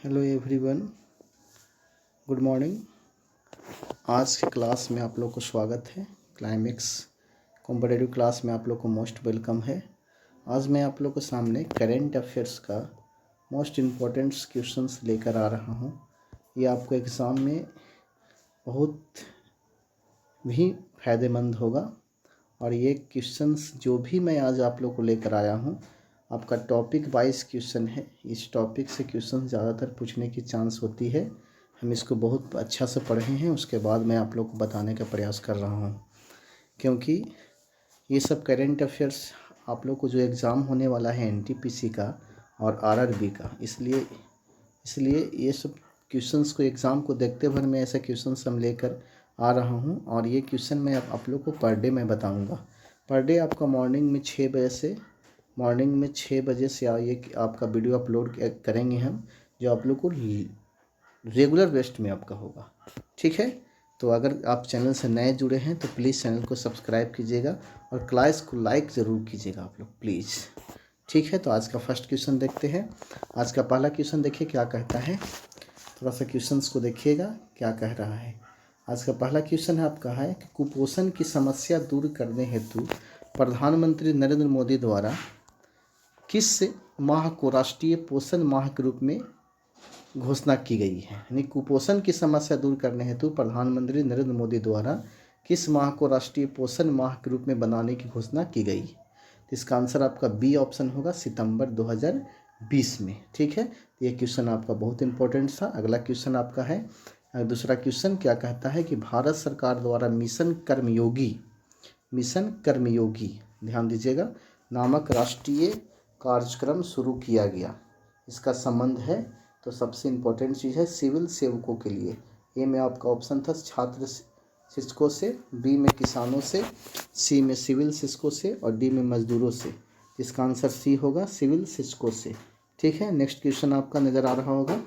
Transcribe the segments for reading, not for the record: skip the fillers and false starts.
Hello everyone, good morning. आज के class में आप लोग को स्वागत है। क्लाइमेक्स कॉम्पिटिटिव क्लास में आप लोग को मोस्ट वेलकम है। आज मैं आप लोग के सामने करेंट अफेयर्स का मोस्ट इम्पोर्टेंट क्वेश्चंस लेकर आ रहा हूँ। ये आपको एग्ज़ाम में बहुत भी फ़ायदेमंद होगा। और ये क्वेश्चंस जो भी मैं आज आप लोग को लेकर आया हूँ, आपका टॉपिक वाइज क्वेश्चन है। इस टॉपिक से क्वेश्चन ज़्यादातर पूछने की चांस होती है। हम इसको बहुत अच्छा से पढ़े हैं, उसके बाद मैं आप लोग को बताने का प्रयास कर रहा हूँ, क्योंकि ये सब करेंट अफेयर्स आप लोग को जो एग्ज़ाम होने वाला है एनटीपीसी का और आरआरबी का, इसलिए ये सब क्वेश्चंस को एग्ज़ाम को देखते भर में ऐसे क्वेश्चंस हम लेकर आ रहा हूँ। और ये क्वेश्चन मैं आप लोग को पर डे मैं बताऊँगा। पर डे आपका मॉर्निंग में 6 बजे से ये आपका वीडियो अपलोड करेंगे हम, जो आप लोग को रेगुलर बेस्ट में आपका होगा। ठीक है, तो अगर आप चैनल से नए जुड़े हैं तो प्लीज़ चैनल को सब्सक्राइब कीजिएगा और क्लास को लाइक ज़रूर कीजिएगा आप लोग प्लीज़। ठीक है, तो आज का फर्स्ट क्वेश्चन देखते हैं। आज का पहला क्वेश्चन देखिए क्या कहता है। थोड़ा सा क्वेश्चंस को देखिएगा क्या कह रहा है। आज का पहला क्वेश्चन है आपका है कि कुपोषण की समस्या दूर करने हेतु प्रधानमंत्री नरेंद्र मोदी द्वारा किस माह को राष्ट्रीय पोषण माह के रूप में घोषणा की गई है। यानी कुपोषण की समस्या दूर करने हेतु प्रधानमंत्री नरेंद्र मोदी द्वारा किस माह को राष्ट्रीय पोषण माह के रूप में बनाने की घोषणा की गई। तो इसका आंसर आपका बी ऑप्शन होगा, सितंबर 2020 में। ठीक है, ये क्वेश्चन आपका बहुत इंपॉर्टेंट था। अगला क्वेश्चन आपका है, दूसरा क्वेश्चन क्या कहता है कि भारत सरकार द्वारा मिशन कर्मयोगी ध्यान दीजिएगा नामक राष्ट्रीय कार्यक्रम शुरू किया गया। इसका संबंध है, तो सबसे इम्पोर्टेंट चीज़ है सिविल सेवकों के लिए। ए में आपका ऑप्शन था छात्र शिक्षकों से, बी में किसानों से, सी में सिविल शिक्षकों से और डी में मजदूरों से। इसका आंसर सी होगा, सिविल शिक्षकों से। ठीक है, नेक्स्ट क्वेश्चन आपका नज़र आ रहा होगा।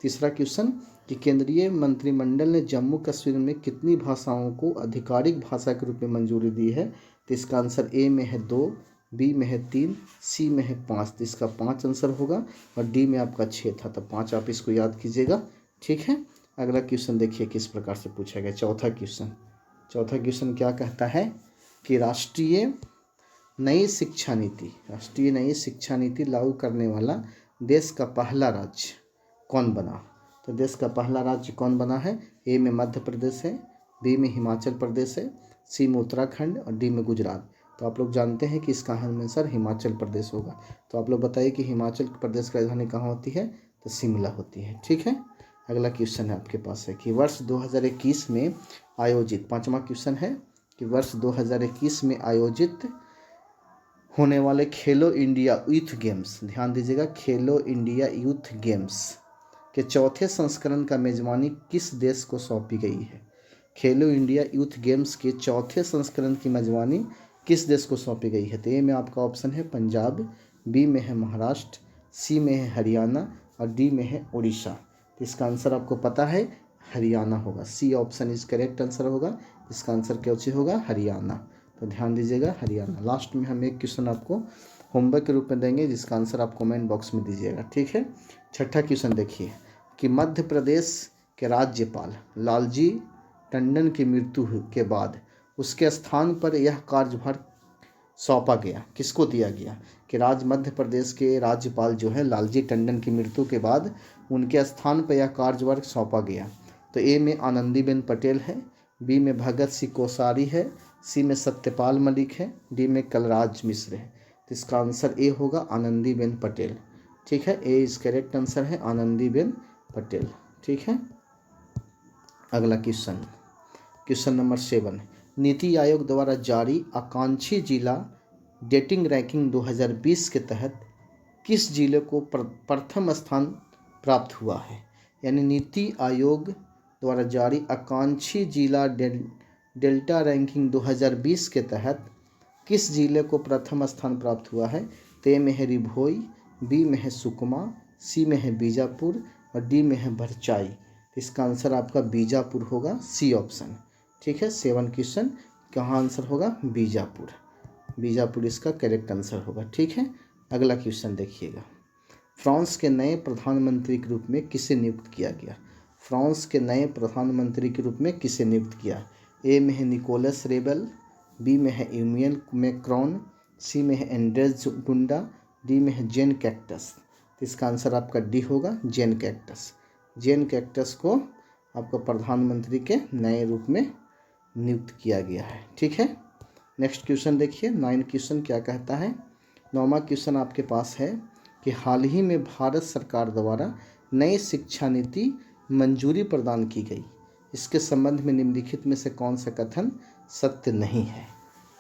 तीसरा क्वेश्चन कि केंद्रीय मंत्रिमंडल ने जम्मू कश्मीर में कितनी भाषाओं को आधिकारिक भाषा के रूप में मंजूरी दी है। तो इसका आंसर ए में है 2, बी में है 3, सी में है 5। तो इसका 5 आंसर होगा और डी में आपका 6 था, तो 5 आप इसको याद कीजिएगा। ठीक है, अगला क्वेश्चन देखिए किस प्रकार से पूछा गया। चौथा क्वेश्चन क्या कहता है कि राष्ट्रीय नई शिक्षा नीति लागू करने वाला देश का पहला राज्य कौन बना। तो देश का पहला राज्य कौन बना है। ए में मध्य प्रदेश है, बी में हिमाचल प्रदेश है, सी में उत्तराखंड और डी में गुजरात। तो आप लोग जानते हैं कि इसका आंसर हिमाचल प्रदेश होगा। तो आप लोग बताइए कि हिमाचल प्रदेश की राजधानी कहाँ होती है। तो शिमला होती है। ठीक है, अगला क्वेश्चन है आपके पास है कि वर्ष 2021 में आयोजित, पाँचवा क्वेश्चन है कि वर्ष 2021 में आयोजित होने वाले खेलो इंडिया यूथ गेम्स, ध्यान दीजिएगा, खेलो इंडिया यूथ गेम्स के चौथे संस्करण का मेजबानी किस देश को सौंपी गई है। खेलो इंडिया यूथ गेम्स के चौथे संस्करण की मेजबानी किस देश को सौंपी गई है। तो ए में आपका ऑप्शन है पंजाब, बी में है महाराष्ट्र, सी में है हरियाणा और डी में है उड़ीसा। तो इसका आंसर आपको पता है, हरियाणा होगा। C option is correct answer होगा। इसका आंसर क्या होगा, हरियाणा। तो ध्यान दीजिएगा, हरियाणा। लास्ट में हम एक क्वेश्चन आपको होमवर्क के रूप में देंगे, जिसका आंसर आप कमेंट बॉक्स में दीजिएगा। ठीक है, छठा क्वेश्चन देखिए कि मध्य प्रदेश के राज्यपाल लालजी टंडन की मृत्यु के बाद उसके स्थान पर यह कार्यभार सौंपा गया, किसको दिया गया। कि मध्य प्रदेश के राज्यपाल जो है लालजी टंडन की मृत्यु के बाद उनके स्थान पर यह कार्यभार सौंपा गया। तो ए में आनंदीबेन पटेल है, बी में भगत सिंह कोश्यारी है, सी में सत्यपाल मलिक है, डी में कलराज मिश्र है। तो इसका आंसर ए होगा, आनंदीबेन पटेल। ठीक है, ए इज करेक्ट आंसर है, आनंदीबेन पटेल। ठीक है, अगला क्वेश्चन नंबर 7, नीति आयोग द्वारा जारी आकांक्षी जिला डेटिंग रैंकिंग 2020 के तहत किस जिले को प्रथम स्थान प्राप्त हुआ है। यानी नीति आयोग द्वारा जारी आकांक्षी जिला डेल्टा रैंकिंग 2020 के तहत किस जिले को प्रथम स्थान प्राप्त हुआ है। तो ए में है रिभोई, बी में है सुकमा, सी में है बीजापुर और डी में है भरचाई। इसका आंसर आपका बीजापुर होगा, सी ऑप्शन। ठीक है, 7 क्वेश्चन कहाँ आंसर होगा, बीजापुर इसका करेक्ट आंसर होगा। ठीक है, अगला क्वेश्चन देखिएगा। फ्रांस के नए प्रधानमंत्री के रूप में किसे नियुक्त किया गया? फ्रांस के नए प्रधानमंत्री के रूप में किसे नियुक्त किया? ए में है निकोलस रेबल, बी में है इमैनुअल मैक्रोन, सी में है एंड्रेस डुंडा, डी में है जेन कैक्टस। तो इसका आंसर आपका डी होगा, जेन कैक्टस। जेन कैक्टस को आपको प्रधानमंत्री के नए रूप में नियुक्त किया गया है। ठीक है, नेक्स्ट क्वेश्चन देखिए, 9 क्वेश्चन क्या कहता है। 9वां क्वेश्चन आपके पास है कि हाल ही में भारत सरकार द्वारा नई शिक्षा नीति मंजूरी प्रदान की गई, इसके संबंध में निम्नलिखित में से कौन सा कथन सत्य नहीं है?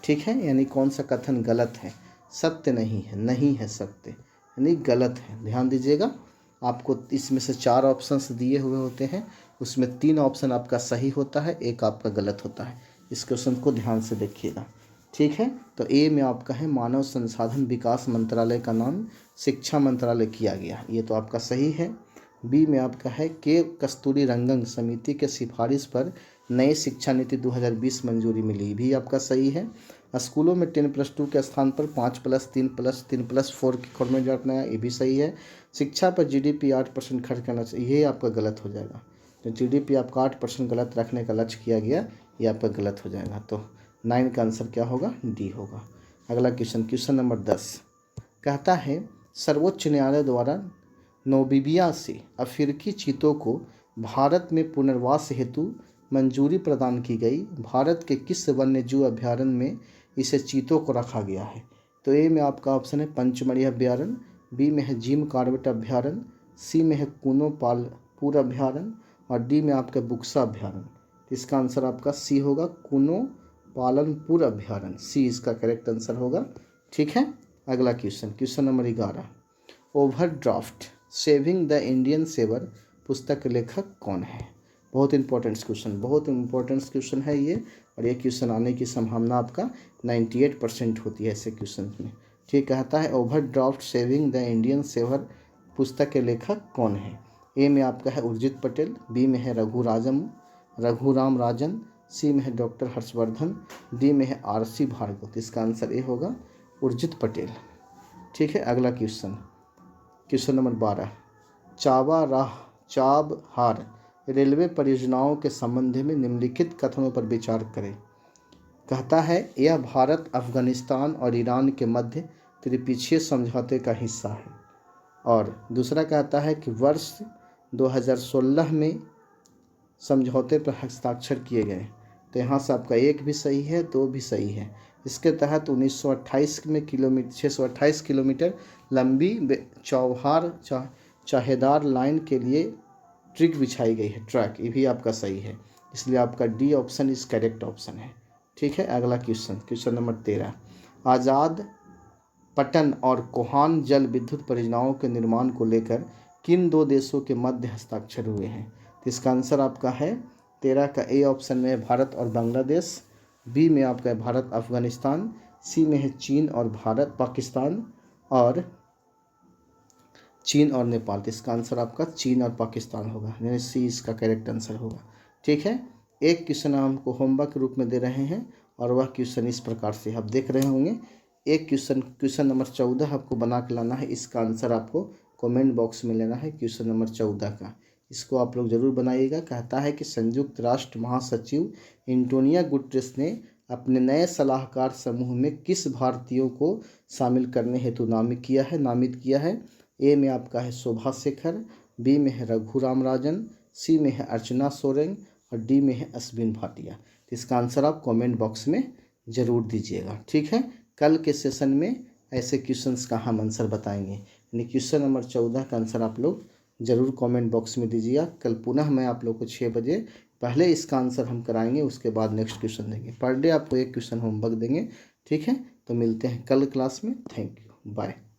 ठीक है, यानी कौन सा कथन गलत है? सत्य नहीं है, नहीं है सत्य, यानी गलत है। ध्यान दीजिएगा, आपको इसमें से 4 ऑप्शंस दिए हुए होते हैं, उसमें 3 ऑप्शन आपका सही होता है, एक आपका गलत होता है। इस क्वेश्चन को ध्यान से देखिएगा। ठीक है, तो ए में आपका है मानव संसाधन विकास मंत्रालय का नाम शिक्षा मंत्रालय किया गया, ये तो आपका सही है। बी में आपका है के कस्तूरी रंगन समिति के सिफारिश पर नई शिक्षा नीति 2020 मंजूरी मिली, भी आपका सही है। स्कूलों में 10+2 के स्थान पर 5+3+3+4 की फॉर्मेट अपनाया, ये भी सही है। शिक्षा पर जीडीपी 8% खर्च करना चाहिए, ये आपका गलत हो जाएगा। तो जीडीपी आपका 8% गलत रखने का लक्ष्य किया गया, ये आपका गलत हो जाएगा। तो 9 का आंसर क्या होगा? डी होगा। अगला क्वेश्चन, क्वेश्चन नंबर 10 कहता है सर्वोच्च न्यायालय द्वारा नामीबिया से अफ्रीकी चीतों को भारत में पुनर्वास हेतु मंजूरी प्रदान की गई, भारत के किस वन्यजीव अभयारण्य में इसे चीतों को रखा गया है? तो ए में आपका ऑप्शन है पंचमढ़ी अभयारण्य, बी में है जिम कॉर्बेट अभयारण्य, सी में है कूनो पालपुर अभयारण्य और डी में आपका बुक्सा अभयारण्य। इसका आंसर आपका सी होगा, कूनो पालनपुर अभयारण्य, सी इसका करेक्ट आंसर होगा। ठीक है, अगला question, question number 11 overdraft saving the Indian saver पुस्तक के लेखक कौन है? बहुत इंपॉर्टेंट क्वेश्चन, बहुत इंपॉर्टेंट क्वेश्चन है ये, और ये क्वेश्चन आने की संभावना आपका 98% होती है ऐसे क्वेश्चन में। ठीक, कहता है overdraft saving the Indian saver पुस्तक के लेखक कौन है? ए में आपका है उर्जित पटेल, बी में है रघुराम राजन, सी में है डॉक्टर हर्षवर्धन, डी में है आरसी भार्गव। तो इसका आंसर ए होगा, उर्जित पटेल। ठीक है, अगला question, question number 12 Chabahar railway परियोजनाओं के संबंध में निम्नलिखित कथनों पर विचार करें। कहता है यह भारत, अफगानिस्तान और ईरान के मध्य त्रिपक्षीय समझौते का हिस्सा है। और दूसरा कहता है कि वर्ष 2016 में समझौते पर हस्ताक्षर किए गए। तो यहाँ से आपका 1 भी सही है, 2 भी सही है। इसके तहत 628 किलोमीटर लंबी चाहेदार लाइन के लिए ट्रिक बिछाई गई है, ट्रैक, ये भी आपका सही है। इसलिए आपका डी ऑप्शन इस करेक्ट ऑप्शन है। ठीक है, अगला क्वेश्चन, क्वेश्चन नंबर 13 आज़ाद पटन और कोहान जल विद्युत परियोजनाओं के निर्माण को लेकर किन 2 देशों के मध्य हस्ताक्षर हुए हैं? तो इसका आंसर आपका है 13 का ए ऑप्शन में है भारत और बांग्लादेश, बी में आपका है भारत अफगानिस्तान, सी में है चीन और भारत पाकिस्तान और चीन और नेपाल। तो इसका आंसर आपका चीन और पाकिस्तान होगा, यानी सी इसका करेक्ट आंसर होगा। ठीक है, एक क्वेश्चन हमको होमवर्क के रूप में दे रहे हैं और वह क्वेश्चन इस प्रकार से आप देख रहे होंगे। एक क्वेश्चन नंबर 14 आपको बना के लाना है, इसका आंसर आपको कमेंट बॉक्स में लेना है क्वेश्चन नंबर 14 का। इसको आप लोग जरूर बनाइएगा। कहता है कि संयुक्त राष्ट्र महासचिव एंटोनियो गुटेरेस ने अपने नए सलाहकार समूह में किस भारतीयों को शामिल करने हेतु नामित किया है? ए में आपका है शोभा शेखर, बी में है रघुराम राजन, सी में है अर्चना सोरेन और डी में है अश्विन भाटिया। तो इसका आंसर आप कमेंट बॉक्स में ज़रूर दीजिएगा। ठीक है, कल के सेशन में ऐसे क्वेश्चंस का हम आंसर बताएंगे, यानी क्वेश्चन नंबर 14 का आंसर आप लोग ज़रूर कमेंट बॉक्स में दीजिएगा। कल पुनः मैं आप लोग को 6 बजे पहले इसका आंसर हम कराएंगे, उसके बाद नेक्स्ट क्वेश्चन देंगे। पर डे आपको एक क्वेश्चन होमवर्क देंगे। ठीक है, तो मिलते हैं कल क्लास में। Thank you, bye.